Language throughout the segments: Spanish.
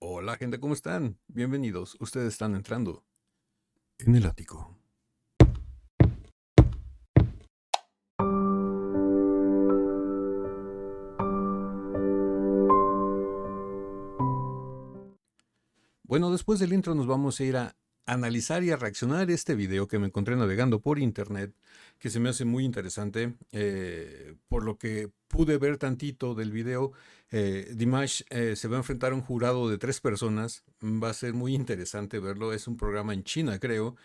Hola gente, ¿cómo están? Bienvenidos, ustedes están entrando en el ático. Bueno, después del intro nos vamos a ir a analizar y a reaccionar a este video que me encontré navegando por internet, que se me hace muy interesante. Por lo que pude ver tantito del video, Dimash se va a enfrentar a un jurado de 3 personas. Va a ser muy interesante verlo. Es un programa en China, creo.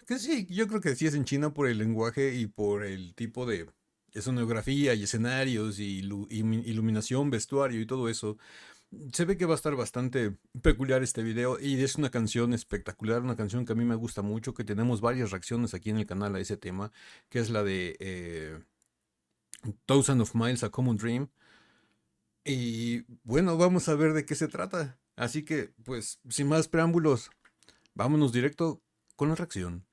Que sí, yo creo que sí es en China por el lenguaje y por el tipo de escenografía y escenarios y iluminación, vestuario y todo eso. Se ve que va a estar bastante peculiar este video y es una canción espectacular, una canción que a mí me gusta mucho, que tenemos varias reacciones aquí en el canal a ese tema, que es la de Thousand of Miles, A Common Dream. Y bueno, vamos a ver de qué se trata. Así que, pues, sin más preámbulos, vámonos directo con la reacción.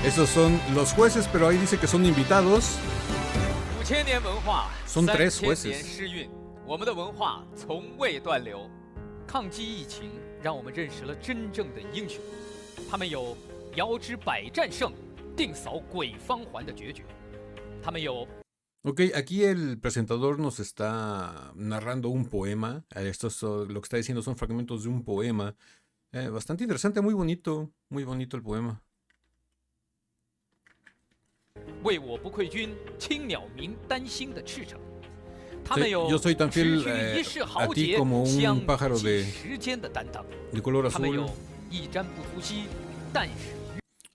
Esos son los jueces, pero ahí dice que son invitados. Son 3 jueces. 我们的文化从未断流。抗击疫情，让我们认识了真正的英雄。他们有遥知百战胜、定扫鬼方环的决绝。他们有。Ok, aquí el presentador nos está narrando un poema. Lo que está diciendo son fragmentos de un poema. Bastante interesante, muy bonito el poema. 为我不愧君，青鸟鸣丹心的赤诚。 Sí, yo soy tan fiel a ti como un pájaro de color azul.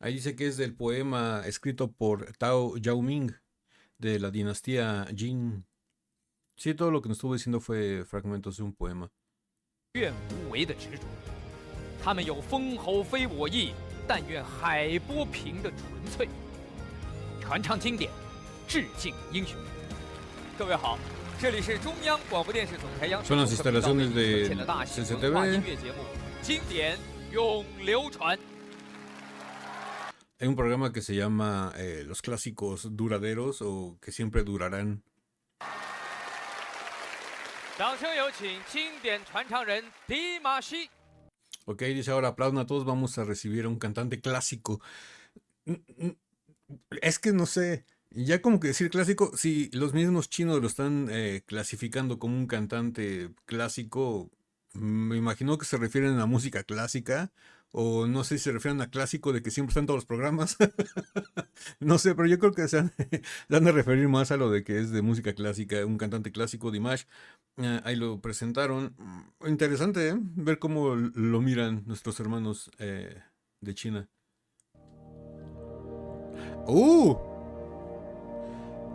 Ahí dice que es del poema escrito por Tao Yaoming de la dinastía Jin. Sí, todo lo que nos estuvo diciendo fue fragmentos de un poema. 愿无为的执着，他们有封侯非我意，但愿海波平的纯粹。传唱经典，致敬英雄。各位好。 这里是中央广播电视总台央视 Son las instalaciones de 的大型文 CCTV 化音乐节目《经典永流传》。 Hay un programa que se llama Los Clásicos Duraderos o que siempre durarán. 掌声有请经典传唱人迪玛希。 Ok, dice ahora aplaudan a todos, vamos a recibir a un cantante clásico. Es que no sé. Ya como que decir clásico, si los mismos chinos lo están clasificando como un cantante clásico, me imagino que se refieren a música clásica, o no sé si se refieren a clásico de que siempre están todos los programas. No sé, pero yo creo que se van a referir más a lo de que es de música clásica, un cantante clásico, Dimash. Ahí lo presentaron. Interesante, ¿eh? Ver cómo lo miran nuestros hermanos de China.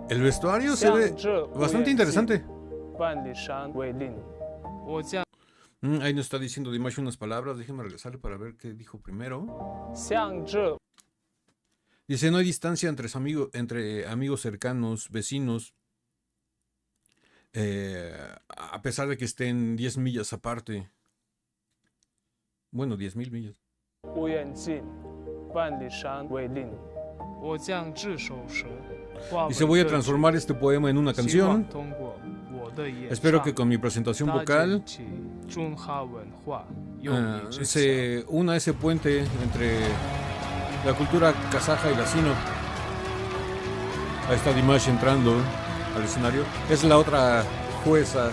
El vestuario se ve bastante interesante. Ahí nos está diciendo Dimash unas palabras. Déjenme regresarle para ver qué dijo primero. Dice, no hay distancia entre amigos cercanos, vecinos. A pesar de que estén 10 millas aparte. Bueno, 10,000 millas. Dice, voy a transformar este poema en una canción. Espero que con mi presentación vocal se una ese puente entre la cultura kazaja y la sino. Ahí está Dimash entrando al escenario. Es la otra jueza.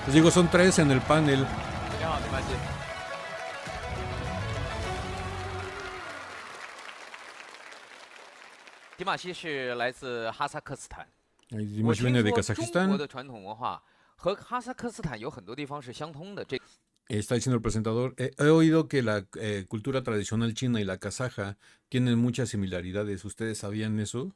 Les digo, son 3 en el panel. Dimash 是来自哈萨克斯坦。 Dimash viene de Kazajistán. Está diciendo el presentador, he oído que la cultura tradicional china y la kazaja tienen muchas similaridades. ¿Ustedes sabían eso?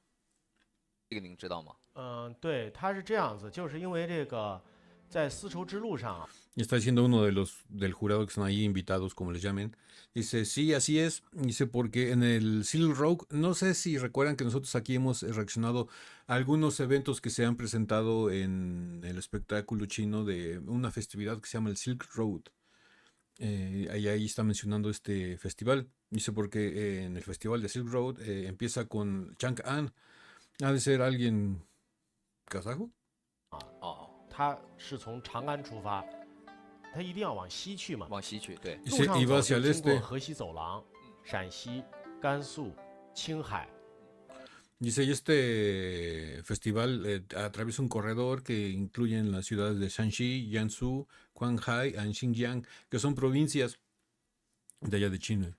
对，它是这样子，就是因为这个在丝绸之路上。 Está diciendo uno de los del jurado que están ahí invitados, como les llamen. Dice, sí, así es. Dice, porque en el Silk Road, no sé si recuerdan que nosotros aquí hemos reaccionado a algunos eventos que se han presentado en el espectáculo chino de una festividad que se llama el Silk Road. Ahí está mencionando este festival. Dice porque en el festival de Silk Road empieza con Chang'an. Ha de ser alguien kazajo. 哦，他是从长安出发，他一定要往西去嘛。往西去，对， 路上 Y 走 va 就 hacia el 经过 este. 河西走廊，陕西、甘肃、青海。 Dice, y este festival atraviesa un corredor que incluye las ciudades de Shanxi, Jiangsu, Qinghai y Xinjiang, que son provincias de allá de China.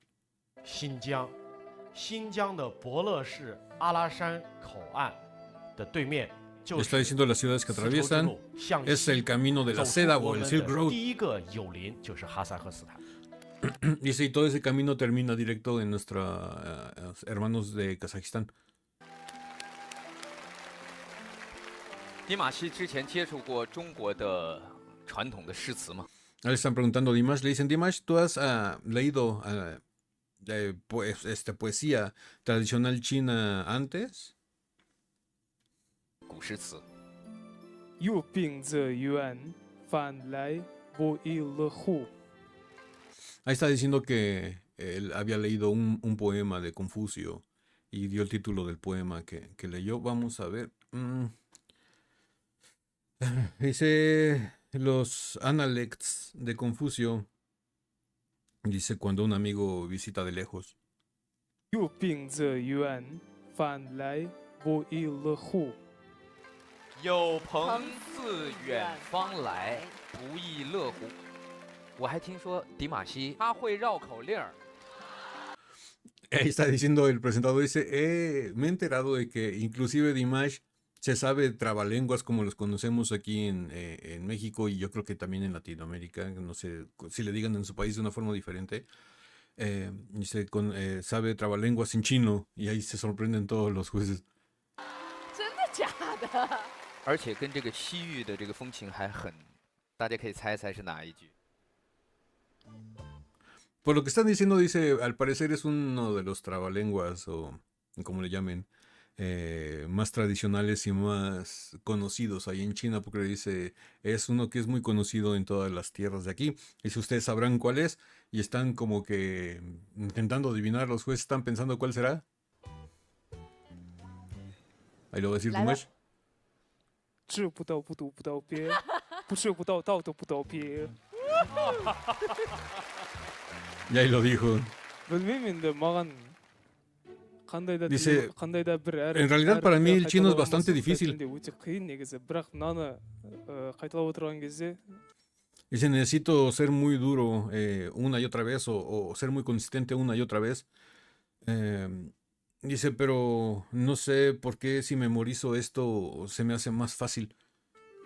新疆的博乐市阿拉山口岸的对面就 Está 是 diciendo las ciudades que 丝绸之 atraviesan. 路向 Es 西 el camino de 走 la 出 seda 我 o el 们 Silk 的 Road. 第一个友邻就是哈萨克斯坦。 Dice, y todo ese camino termina directo en nuestros hermanos de Kazajistán. 迪马西之前接触过中国的传统的诗词吗？ Le están preguntando a Dimash, le dicen, Dimash, ¿tú has leído poesía tradicional china antes? 古诗词。又病则远，反来不亦乐乎。 Ahí está diciendo que él había leído un poema de Confucio y dio el título del poema que leyó. Vamos a ver. Dice los Analects de Confucio. Dice cuando un amigo visita de lejos. 又病则远，反来不亦乐乎。有朋自远方来，不亦乐乎。我还听说迪马西他会绕口令儿。 Ahí está diciendo el presentador, dice, me he enterado de que inclusive Dimash se sabe trabalenguas como los conocemos aquí en México y yo creo que también en Latinoamérica, no sé si le digan en su país de una forma diferente. Dice, sabe trabalenguas en chino y ahí se sorprenden todos los jueces. 真的假的？而且跟这个西域的这个风情还很，大家可以猜一猜是哪一句？ Por lo que están diciendo, dice, al parecer es uno de los trabalenguas o como le llamen, más tradicionales y más conocidos ahí en China, porque dice, es uno que es muy conocido en todas las tierras de aquí. Y si ustedes sabrán cuál es, y están como que intentando adivinar, los jueces están pensando cuál será. Ahí lo va a decir 来了 Dimash. 志不道不读不道别，不志不道道都不道别。 Y ahí lo dijo. білмеймін енді маған қандай да Dice, қандай да бір әріп en realidad para mí el chino es қайталау bastante болмаса difícil. қытай тілінде өте қиын негізі бірақ мынаны қайталап отырған кезде Dice, necesito ser muy duro una y otra vez o ser muy consistente una y otra vez. Dice, pero no sé por qué si memorizo esto se me hace más fácil.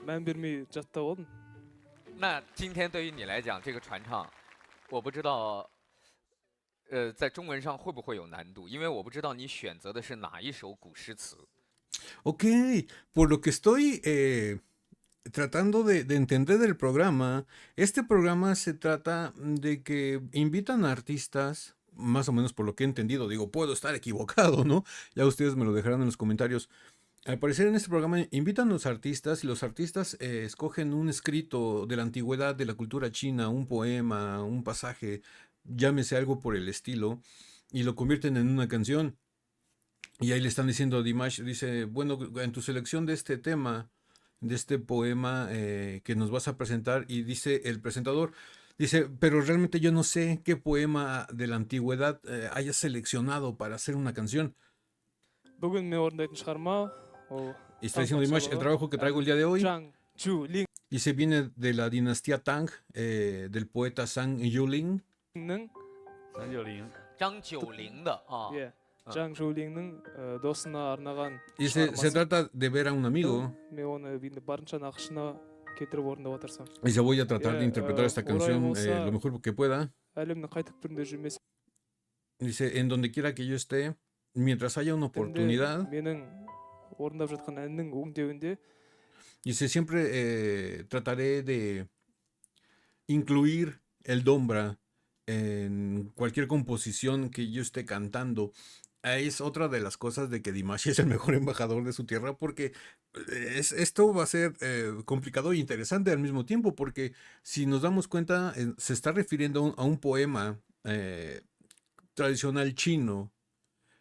мән бермей жаттап алдым. 那今天对于你来讲，这个传唱，我不知道，在中文上会不会有难度？因为我不知道你选择的是哪一首古诗词。 Ok, por lo que estoy tratando de entender del programa, este programa se trata de que invitan a artistas, más o menos por lo que he entendido, digo, puedo estar equivocado, ¿no? Ya ustedes me lo dejarán en los comentarios. Al parecer en este programa invitan a los artistas y los artistas escogen un escrito de la antigüedad de la cultura china, un poema, un pasaje, llámese algo por el estilo, y lo convierten en una canción. Y ahí le están diciendo a Dimash, dice, bueno, en tu selección de este tema, de este poema que nos vas a presentar, y dice el presentador, dice, pero realmente yo no sé qué poema de la antigüedad hayas seleccionado para hacer una canción. бүгін мен орындайтын шығарма ол Y está diciendo Dimash, el trabajo que traigo el día de hoy, Zhang Zhuling dice, viene de la dinastía Tang, del poeta Zhang Yuling. 'ның 390。张九龄的啊， 예 Zhang Zhuling'ның досына арнаған Dice, se шығармасы. trata de ver a un amigo. мен оны енді барынша нақышына кетіріп орындап отырсам Dice, voy a tratar de Yeah, interpretar esta canción Oraimosa. lo mejor que pueda. әлемнің қай түкпірінде жүрмесін Dice, en donde quiera que yo esté, mientras haya una oportunidad. менің орындап жатқан әннің өңдеуінде Dice, siempre trataré de incluir el dombra en cualquier composición que yo esté cantando. Es otra de las cosas de que Dimash es el mejor embajador de su tierra, porque esto va a ser complicado e interesante al mismo tiempo, porque si nos damos cuenta, se está refiriendo a un poema tradicional chino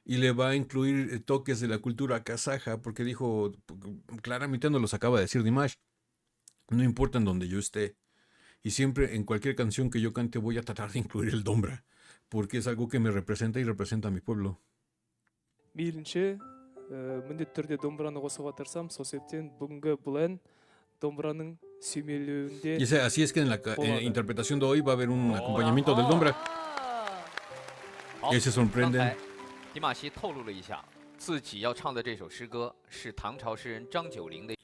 y le va a incluir toques de la cultura kazaja, porque dijo, claramente no los acaba de decir Dimash, no importa en donde yo esté. Y siempre en cualquier canción que yo cante voy a tratar de incluir el dombra, porque es algo que me representa y representa a mi pueblo. мейлінше міндетті түрде домбыраны қосуға тырысамын, сол себептен бүгінгі бұл ән домбыраның сүйемелеуінде Y así es que en la interpretación de hoy va a haber un acompañamiento del dombra. 好， Que se 刚 sorprenden. 才迪玛希透露了一下，自己要唱的这首诗歌是唐朝诗人张九龄的。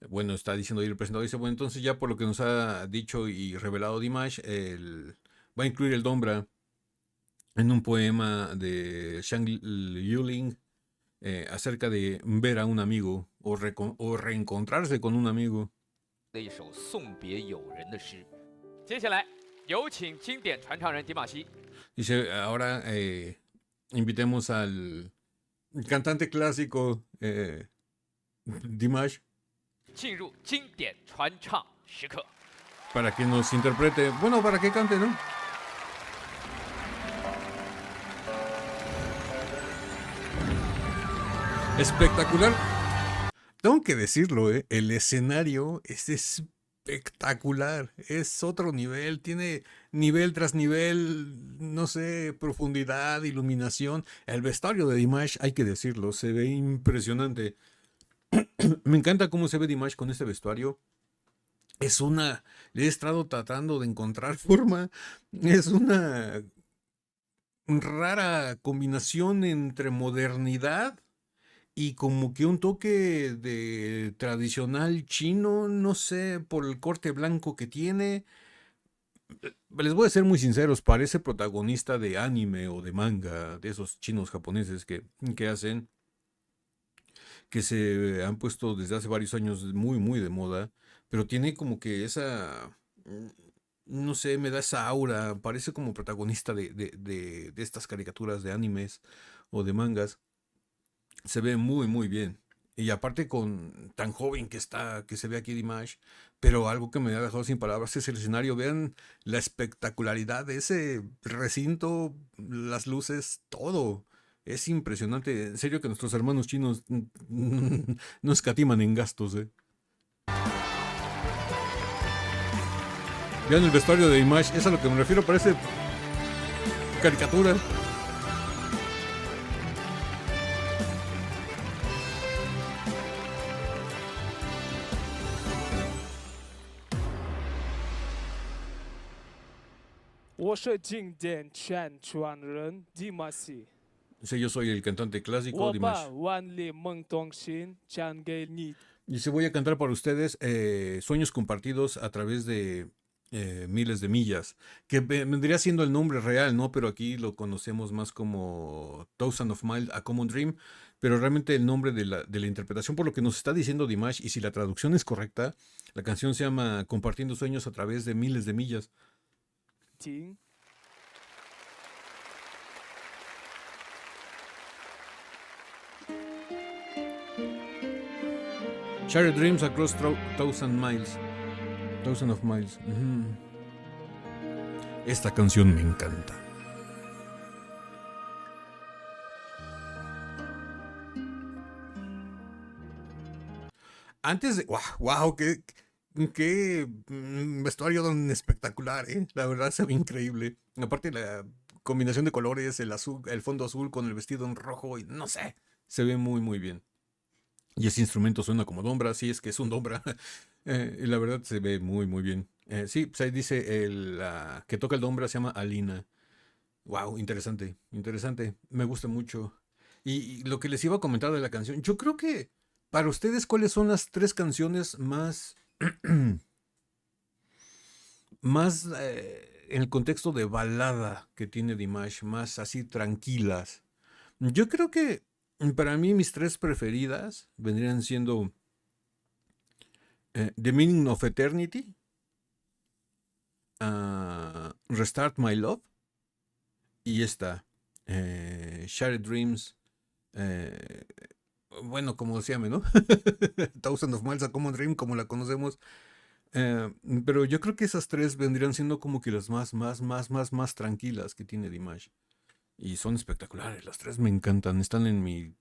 Bueno, está diciendo ahí el presentador, dice, bueno, entonces ya por lo que nos ha dicho y revelado Dimash, va a incluir el dombra en un poema de Shang Yuling acerca de ver a un amigo o reencontrarse con un amigo. 的一首送别友人的诗。接下来有请经典传唱人迪玛希。 Dice, ahora invitemos al cantante clásico Dimash 进入经典传唱时刻。 para que nos interprete, bueno, para que cante, ¿no? Espectacular. Tengo que decirlo, el escenario es espectacular, es otro nivel, tiene nivel tras nivel, no sé, profundidad, iluminación. El vestuario de Dimash, hay que decirlo, se ve impresionante. Me encanta cómo se ve Dimash con este vestuario. Le he estado tratando de encontrar forma. Es una rara combinación entre modernidad y como que un toque de tradicional chino, no sé, por el corte blanco que tiene. Les voy a ser muy sinceros, parece protagonista de anime o de manga, de esos chinos japoneses que hacen, que se han puesto desde hace varios años muy, muy de moda, pero tiene como que esa, no sé, me da esa aura, parece como protagonista de estas caricaturas de animes o de mangas. Se ve muy, muy bien. Y aparte con tan joven que está, que se ve aquí Dimash, pero algo que me ha dejado sin palabras es el escenario. Vean la espectacularidad de ese recinto, las luces, todo. Es impresionante. En serio que nuestros hermanos chinos no escatiman en gastos, Vean el vestuario de Dimash, es a lo que me refiero, parece caricatura. Dice, yo soy el cantante clásico Dimash. Dice, voy a cantar para ustedes Sueños Compartidos a través de Miles de Millas, que vendría siendo el nombre real, ¿no? Pero aquí lo conocemos más como Thousand of Miles, A Common Dream, pero realmente el nombre de la interpretación, por lo que nos está diciendo Dimash, y si la traducción es correcta, la canción se llama Compartiendo Sueños a través de Miles de Millas. Shared Dreams Across Thousand Miles. Thousand of Miles. Esta canción me encanta. Antes de... ¡Wow! ¡Qué vestuario tan espectacular! La verdad se ve increíble. Aparte la combinación de colores, el azul, el fondo azul con el vestido en rojo, y no sé, se ve muy muy bien. Y ese instrumento suena como dombra, sí, es que es un dombra. Y la verdad se ve muy muy bien. Sí, pues ahí dice que toca el dombra se llama Alina. Wow, interesante, interesante. Me gusta mucho. Y lo que les iba a comentar de la canción, yo creo que para ustedes, ¿cuáles son las 3 canciones más en el contexto de balada que tiene Dimash, más así tranquilas? Yo creo que para mí mis 3 preferidas vendrían siendo The Meaning of Eternity, Restart My Love y esta, Shared Dreams, bueno, como se llame, ¿no? Thousand of Miles, A Common Dream, como la conocemos. Pero yo creo que esas 3 vendrían siendo como que las más tranquilas que tiene Dimash. Y son espectaculares, las tres me encantan, están en mi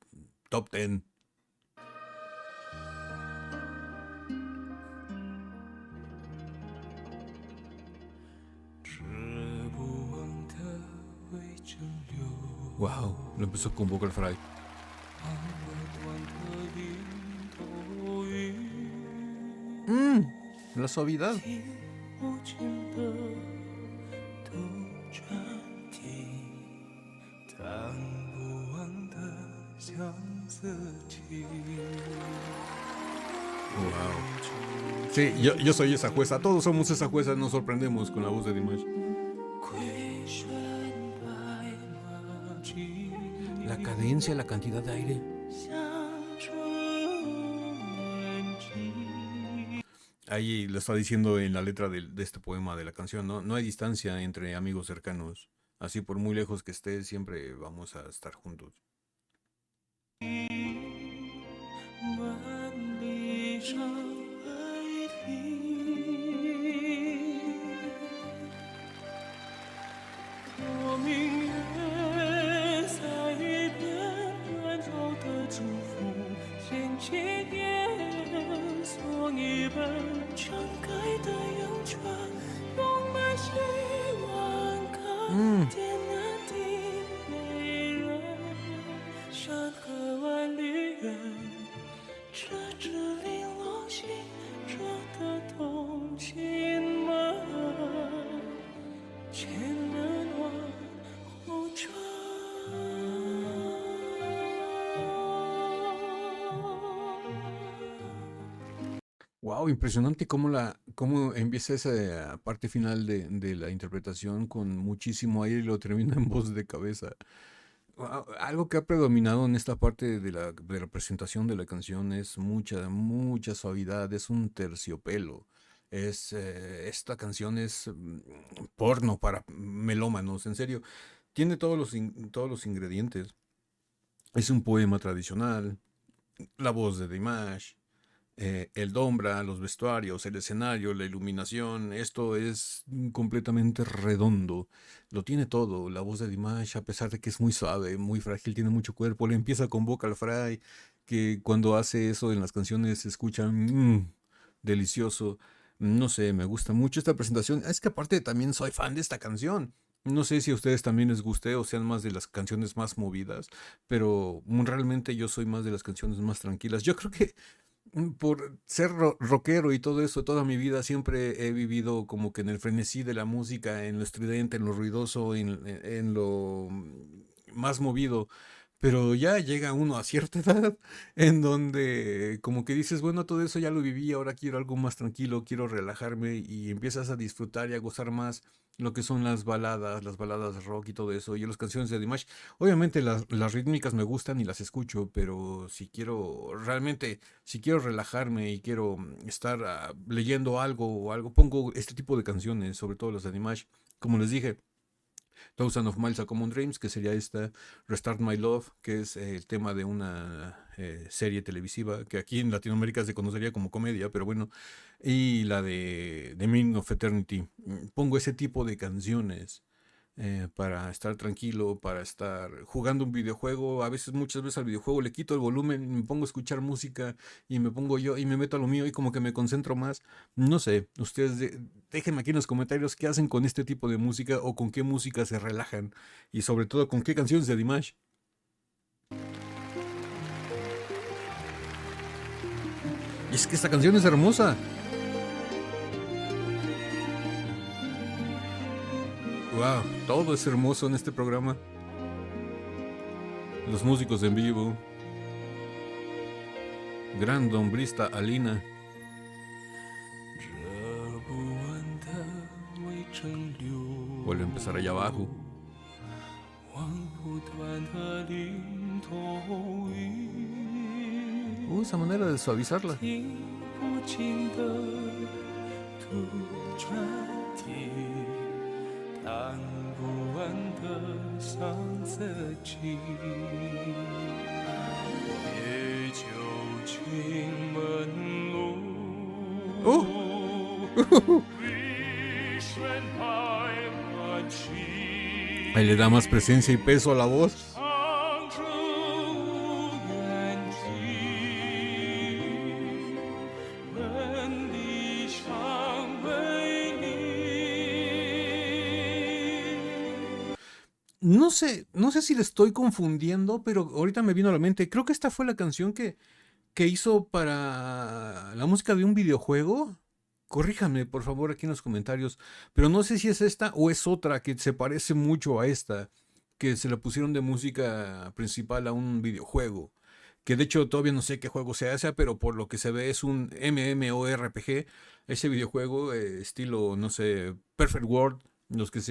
top 10. Wow, lo empezó con Vocal Fry. La suavidad. Wow. Sí, yo soy esa jueza. Todos somos esa jueza. Nos sorprendemos con la voz de Dimash. La cadencia, la cantidad de aire. Ahí lo está diciendo en la letra de este poema de la canción, ¿no? No hay distancia entre amigos cercanos. Así por muy lejos que estés, siempre vamos a estar juntos. Wow, impresionante cómo empieza esa parte final de la interpretación con muchísimo aire y lo termina en voz de cabeza. Algo que ha predominado en esta parte de la presentación de la canción es mucha suavidad, es un terciopelo. Esta canción es porno para melómanos, en serio. Tiene todos los ingredientes. Es un poema tradicional, la voz de Dimash, el dombra, los vestuarios, el escenario, la iluminación, esto es completamente redondo. Lo tiene todo. La voz de Dimash, a pesar de que es muy suave, muy frágil, tiene mucho cuerpo. Le empieza con Vocal Fry, que cuando hace eso en las canciones se escucha delicioso. No sé, me gusta mucho esta presentación. Es que aparte también soy fan de esta canción. No sé si a ustedes también les guste o sean más de las canciones más movidas, pero realmente yo soy más de las canciones más tranquilas. Yo creo que por ser rockero y todo eso, toda mi vida siempre he vivido como que en el frenesí de la música, en lo estridente, en lo ruidoso, en lo más movido. Pero ya llega uno a cierta edad en donde como que dices, bueno, todo eso ya lo viví, ahora quiero algo más tranquilo, quiero relajarme y empiezas a disfrutar y a gozar más lo que son las baladas rock y todo eso. Y las canciones de Dimash, obviamente las rítmicas me gustan y las escucho, pero si quiero relajarme y quiero estar leyendo algo, pongo este tipo de canciones, sobre todo las de Dimash. Como les dije, Thousand of Miles a Common Dreams, que sería esta, Restart My Love, que es el tema de una serie televisiva que aquí en Latinoamérica se conocería como comedia, pero bueno, y la de The Meaning of Eternity. Pongo ese tipo de canciones para estar tranquilo, para estar jugando un videojuego. Muchas veces al videojuego le quito el volumen, me pongo a escuchar música y me pongo yo y me meto a lo mío y como que me concentro más. No sé, ustedes déjenme aquí en los comentarios qué hacen con este tipo de música o con qué música se relajan y sobre todo con qué canciones de Dimash. Y es que esta canción es hermosa. Wow, todo es hermoso en este programa. Los músicos en vivo. Gran dombrista Alina. Vuelve a empezar allá abajo. Esa manera de suavizarla. Ahí le da más presencia y peso a la voz. 唱出远近，问地上为你。 No sé si le estoy confundiendo, pero ahorita me vino a la mente. Creo que esta fue la canción que hizo para la música de un videojuego. Corríjame, por favor, aquí en los comentarios. Pero no sé si es esta o es otra que se parece mucho a esta, que se la pusieron de música principal a un videojuego. Que de hecho todavía no sé qué juego sea ese, pero por lo que se ve es un MMORPG. Ese videojuego, estilo, no sé, Perfect World. Los que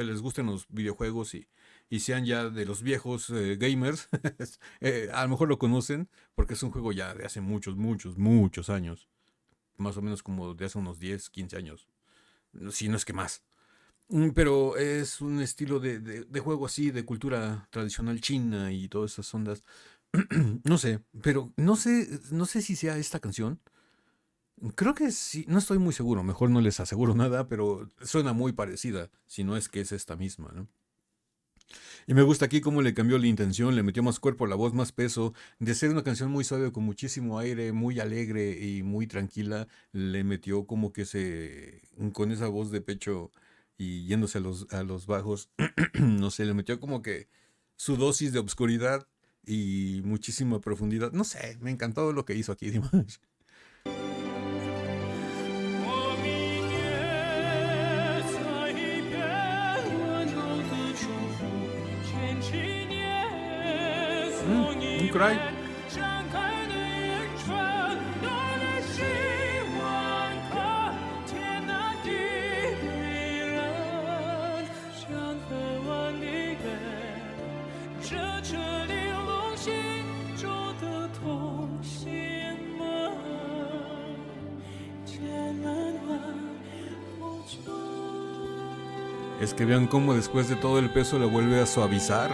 les gusten los videojuegos y sean ya de los viejos gamers, a lo mejor lo conocen, porque es un juego ya de hace muchos, muchos, muchos años. Más o menos como de hace unos 10, 15 años. Si no es que más. Pero es un estilo de juego así, de cultura tradicional china y todas esas ondas. No sé, pero no sé si sea esta canción. Creo que sí, no estoy muy seguro, mejor no les aseguro nada, pero suena muy parecida, si no es que es esta misma, ¿no? Y me gusta aquí cómo le cambió la intención, le metió más cuerpo a la voz, más peso, de ser una canción muy suave con muchísimo aire, muy alegre y muy tranquila, le metió como que con esa voz de pecho y yéndose a los bajos, no sé, le metió como que su dosis de obscuridad y muchísima profundidad. No sé, me encantó lo que hizo aquí Dimash. 我明月在边，温柔的祝福，卷起年从一 cry. 展开的云川，多的希望可天南地北人，山河万里远，这车玲珑心中的同心门。 Es que vean cómo después de todo el peso le vuelve a suavizar.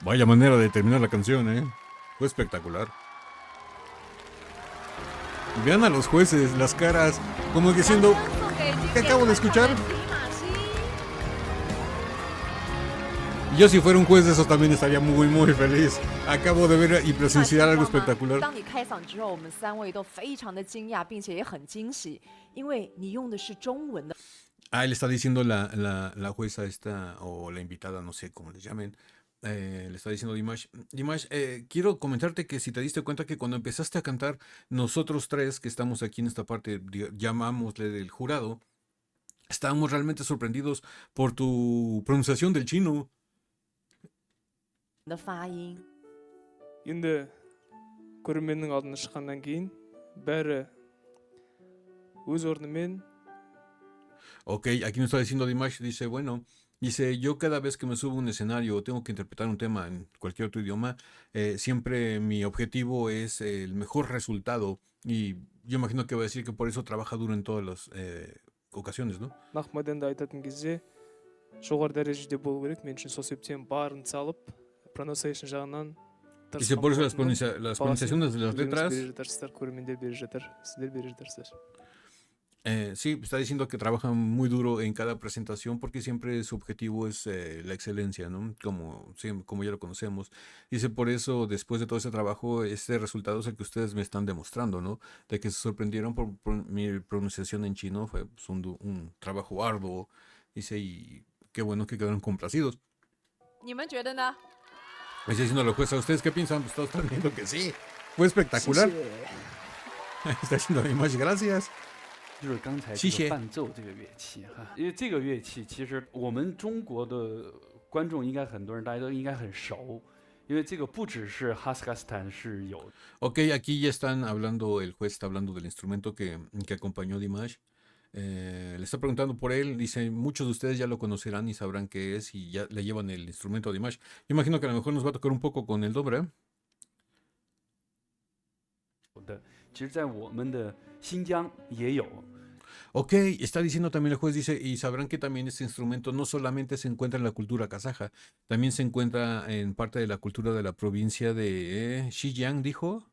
Vaya manera de terminar la canción, ¿eh? Fue espectacular. Vean a los jueces, las caras, como diciendo, ¿qué acabo de escuchar? Yo si fuera un juez de esos también estaría muy muy feliz. Acabo de ver y presenciar algo espectacular. 当你开嗓之后，我们3位都非常的惊讶，并且也很惊喜，因为你用的是中文的。 Ah, le está diciendo la jueza esta, o la invitada, no sé cómo le llamen. Le está diciendo Dimash. Dimash, quiero comentarte que si te diste cuenta que cuando empezaste a cantar, nosotros tres que estamos aquí en esta parte, llamámosle del jurado, estábamos realmente sorprendidos por tu pronunciación del chino. 的发音， енді көрерменнің алдына шыққаннан кейін бәрі өз орнымен. Ok, aquí nos está diciendo Dimash, dice, bueno, dice, yo cada vez que me subo a un escenario o tengo que interpretar un tema en cualquier otro idioma, siempre mi objetivo es el mejor resultado. Y yo imagino que va a decir que por eso trabaja duro en todas las ocasiones, ¿no? Нақ майданда айтатын кезде жоғары дәрежеде болу керек. Мен үшін сол себептен барын салып, pronunciation жағынан Dice, por eso las pronunciaciones de las letras... көрермендер беріп жатыр, сіздер беріп жатырсыздар. Sí, está diciendo que trabaja muy duro en cada presentación porque siempre su objetivo es la excelencia, ¿no? Como ya lo conocemos. Dice, por eso, después de todo ese trabajo, este resultado es el que ustedes me están demostrando, ¿no? De que se sorprendieron por mi pronunciación en chino, fue pues, un trabajo arduo. Dice, y qué bueno que quedaron complacidos. 你们觉得呢？ Me está diciendo la jueza, ¿ustedes qué piensan? Pues todos están viendo que sí. Fue espectacular. Está diciendo Dimash, gracias. 就是刚才这个伴奏这个乐器哈，因为这个乐器其实我们中国的观众应该很多人大家都应该很熟，因为这个不只是哈萨克斯坦是有。Ok, aquí ya están hablando, el juez está hablando del instrumento que acompañó Dimash. Le está preguntando por él, dice, muchos de ustedes ya lo conocerán y sabrán qué es y ya le llevan el instrumento a Dimash. Yo imagino que a lo mejor nos va a tocar un poco con el doble, ¿eh? 其实在我们的新疆也有。Ok, está diciendo también el juez, dice, y sabrán que también este instrumento no solamente se encuentra en la cultura kazaja, también se encuentra en parte de la cultura de la provincia de Xinjiang, dijo.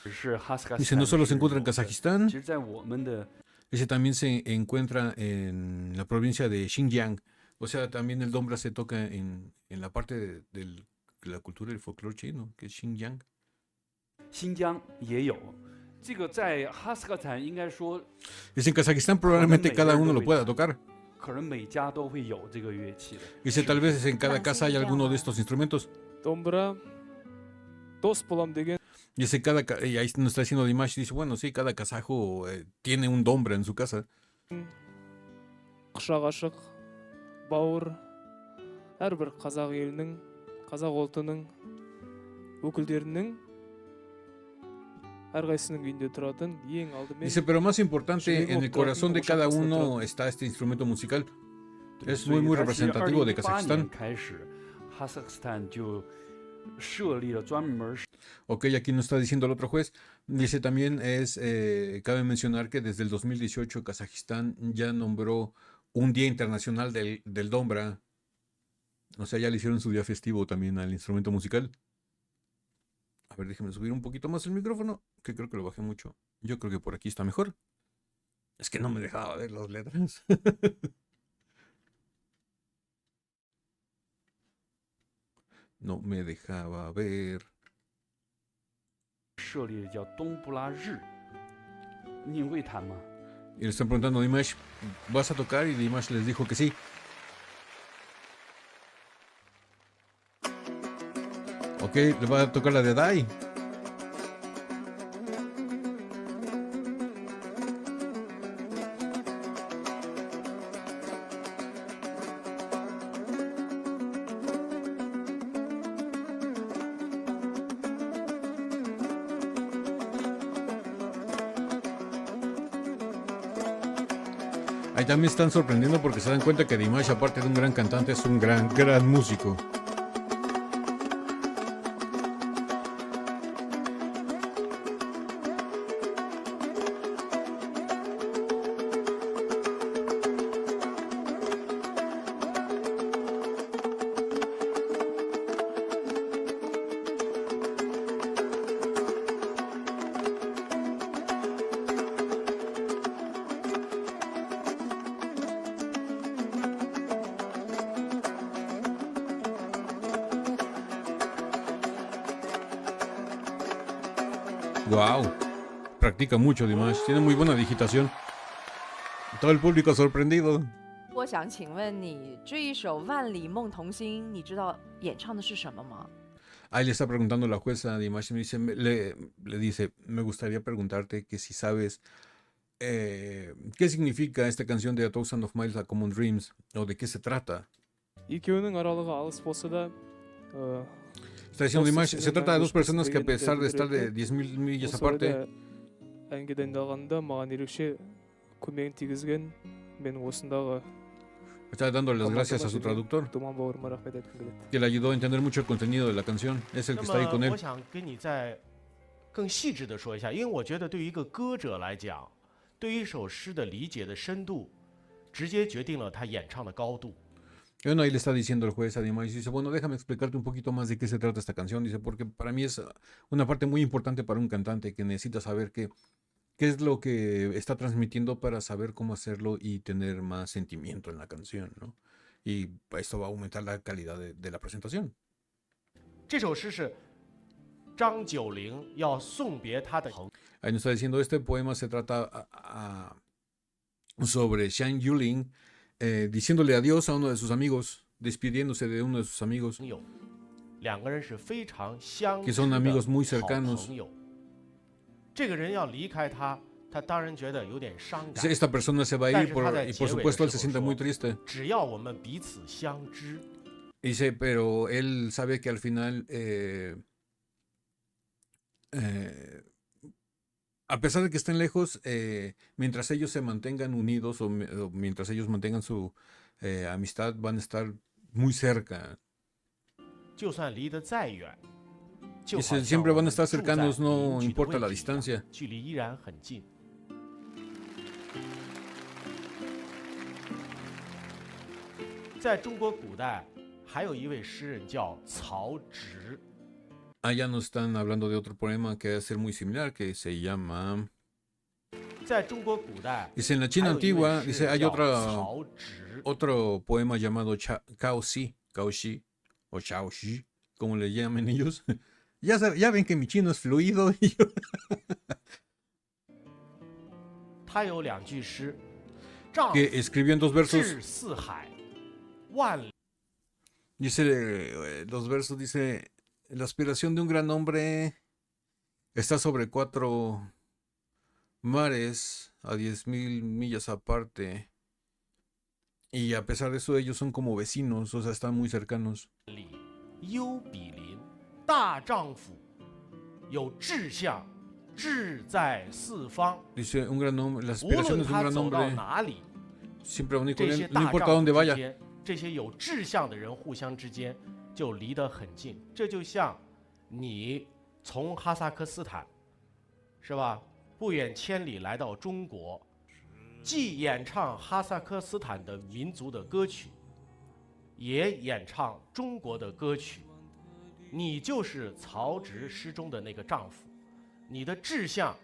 是哈斯卡斯 Dice, 坦 no solo 是 se encuentra en 有的 Kazajistán, 其实，在我们的 dice, también se encuentra en la provincia de Xinjiang. O sea, también el dombra se toca en la parte de la cultura y el folclore chino, que es Xinjiang. 新疆也有。这个在哈斯克斯坦应该说， Dice, en Kazajistán probablemente cada uno lo pueda tocar. 可能每家都会有这个乐器的。 Dice, tal vez en cada Ah, casa sí, hay alguno de ya. estos instrumentos. домбыра дос болам деген Dice, y ahí nos está diciendo Dimash, dice, bueno, sí, cada kazajo tiene un dombra en su casa. құшақ ашық бауыр әрбір қазақ елінің қазақ ұлтының өкілдерінің әрқайсысының үйінде тұратын ең алдымен Dice, pero más importante, en el corazón de cada uno está este instrumento musical. Es muy, muy 所以它其实 representativo de 2018 Kazajistán. 年开始，哈萨克斯坦就设立了专门 Ok, aquí nos está diciendo el otro juez. Dice también cabe mencionar que desde el 2018 Kazajistán ya nombró un Día Internacional del Dombra. O sea, ya le hicieron su día festivo también al instrumento musical. A ver, déjeme subir un poquito más el micrófono, que creo que lo bajé mucho. Yo creo que por aquí está mejor. Es que no me dejaba ver las letras. No me dejaba ver. 设立的叫东布拉日。你会弹吗？ Y le están preguntando a Dimash, ¿vas a tocar? Y Dimash les dijo que sí. Ok, le va a tocar la de Dai. Ahí también están sorprendiendo porque se dan cuenta que Dimash, aparte de un gran cantante, es un gran, gran músico. Wow, practica mucho Dimash, tiene muy buena digitación. Todo el público sorprendido. 我想请问你这一首《万里梦童心》，你知道演唱的是什么吗？ Ahí le está preguntando la jueza a Dimash, le dice, me gustaría preguntarte que si sabes qué significa esta canción de A Thousand of Miles, A Common Dreams, o de qué se trata. екеуінің аралығы алыс болса да Está diciendo Dimash, se trata de dos personas que a pesar de estar de 10.000 millas осы aparte, орайда әнге дайындалғанда маған ерекше көмегін тигізген менің осындағы está dándole las gracias a su traductor, думан бауырыма рахмет айтқым келеді. que le ayudó a entender mucho el contenido de la canción. Es el que 那 está ahí con 么 él. 我想跟你再更细致的说一下，因为我觉得对于一个歌者来讲，对于一首诗的理解的深度，直接决定了他演唱的高度。 Y bueno, ahí le está diciendo el juez a Dimash, dice, bueno, déjame explicarte un poquito más de qué se trata esta canción. Dice, porque para mí es una parte muy importante para un cantante que necesita saber qué es lo que está transmitiendo para saber cómo hacerlo y tener más sentimiento en la canción, ¿no? Y esto va a aumentar la calidad de la presentación. 这首诗是张九龄要送别他的朋友， Ahí nos está diciendo, este poema se trata sobre Xiang Yuling diciéndole adiós a uno de sus amigos, despidiéndose de uno de sus amigos. 两个人是非常相 Que 知 son 的 amigos muy 好 cercanos. 朋友。这个人要离开他，他当然觉得有点伤感。 Esta persona se va a ir y por supuesto él se siente muy triste. 只要我们彼此相知， Dice, pero él sabe que al final, a pesar de que estén lejos, mientras ellos se mantengan unidos o mientras ellos mantengan su amistad, van a estar muy cerca. 就算离得再远， Dice, siempre van a estar cercanos, no importa la distancia. 距离依然很近。在中国古代还有一位诗人叫曹植。 Allá nos están hablando de otro poema que debe ser muy similar, que se llama... 在中国古代 Dice, en la China 还有一位 antigua, 诗 dice, 人 hay 叫 otra, 曹植。 otro poema llamado Cao Xi, o Chao Xi, como le llaman ellos. Ya ven que mi chino es fluido. 他有2句诗，丈夫 Que escribió en 2 versos. 志四海，万里 Dice, 2 versos, dice, la aspiración de un gran hombre está sobre 4 mares a 10,000 millas aparte. Y a pesar de eso, ellos son como vecinos, o sea, están muy cercanos. 优比邻。大丈夫有志向，志在四方。 Dice, un gran hombre, las 无论 aspiraciones de un 他 gran 走到 hombre 哪里， siempre van a ir 这 con 些 él, no 大 importa 丈 dónde 夫之 vaya. 间，这些有志向的人互相之间就离得很近。这就像你从哈萨克斯坦，是吧？不远千里来到中国，既演唱哈萨克斯坦的民族的歌曲，也演唱中国的歌曲。你就是曹植诗中的那个丈夫，你的志向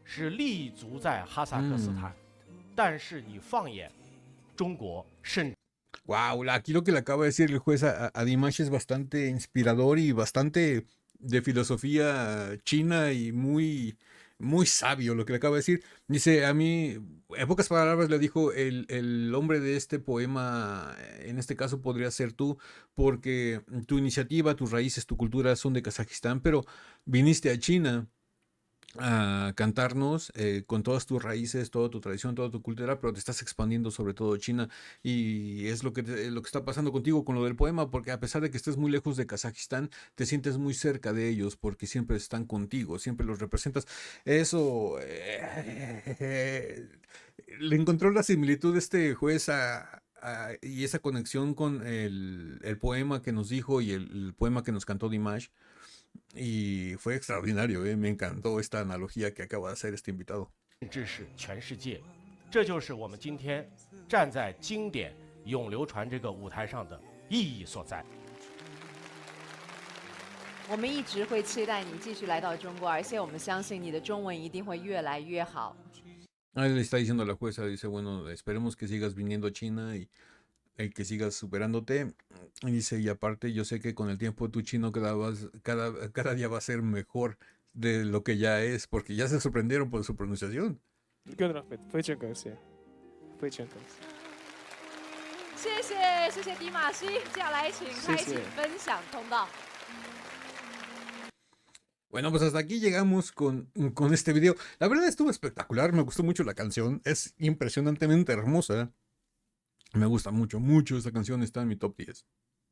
是立足在哈萨克斯坦，但是你放眼中国，甚至 Wow, aquí lo que le acaba de decir el juez a Dimash es bastante inspirador y bastante de filosofía china y muy, muy sabio lo que le acaba de decir. Dice, a mí, en pocas palabras le dijo, el hombre de este poema, en este caso podría ser tú, porque tu iniciativa, tus raíces, tu cultura son de Kazajistán, pero viniste a China a cantarnos con todas tus raíces, toda tu tradición, toda tu cultura, pero te estás expandiendo sobre todo China y es lo que está pasando contigo con lo del poema, porque a pesar de que estés muy lejos de Kazajistán, te sientes muy cerca de ellos porque siempre están contigo, siempre los representas. Eso le encontró la similitud este juez y esa conexión con el poema que nos dijo y el poema que nos cantó Dimash. Y fue extraordinario, me encantó esta analogía que acaba de hacer este invitado. 甚至是全世界，这就是我们今天站在经典永流传这个舞台上的意义所在。我们一直会期待你继续来到中国，而且我们相信你的中文一定会越来越好。 Ahí le está diciendo a la jueza, dice, bueno, esperemos que sigas viniendo a China y que sigas superándote. Y dice, y aparte yo sé que con el tiempo tu chino cada día va a ser mejor de lo que ya es, porque ya se sorprendieron por su pronunciación. 更rahmet，非常感谢，非常感谢。谢谢迪马西，接下来请开启分享通道。 Bueno, pues hasta aquí llegamos con este video. La verdad estuvo espectacular, me gustó mucho la canción, es impresionantemente hermosa. Me gusta mucho, mucho esta canción, está en mi top 10.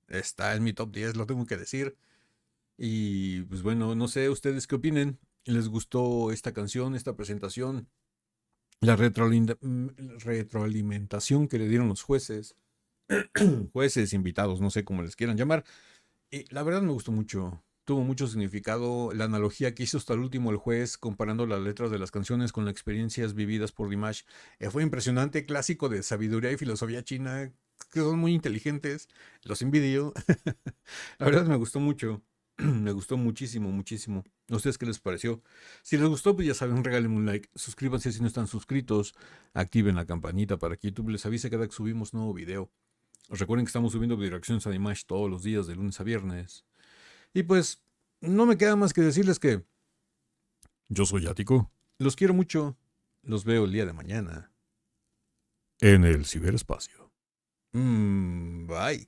Está en mi top 10, lo tengo que decir. Y pues bueno, no sé ustedes qué opinen. ¿Les gustó esta canción, esta presentación? La retroalimentación que le dieron los jueces. Jueces, invitados, no sé cómo les quieran llamar. Y la verdad me gustó mucho. Tuvo mucho significado la analogía que hizo hasta el último el juez comparando las letras de las canciones con las experiencias vividas por Dimash. Fue impresionante, clásico de sabiduría y filosofía china, que son muy inteligentes. Los envidio. La verdad me gustó mucho. Me gustó muchísimo, muchísimo. ¿A ustedes qué les pareció? Si les gustó, pues ya saben, regálenme un like. Suscríbanse si no están suscritos. Activen la campanita para que YouTube les avise cada que subimos nuevo video. Recuerden que estamos subiendo reacciones a Dimash todos los días, de lunes a viernes. Y pues, no me queda más que decirles que yo soy Ático. Los quiero mucho. Los veo el día de mañana en el ciberespacio. Bye.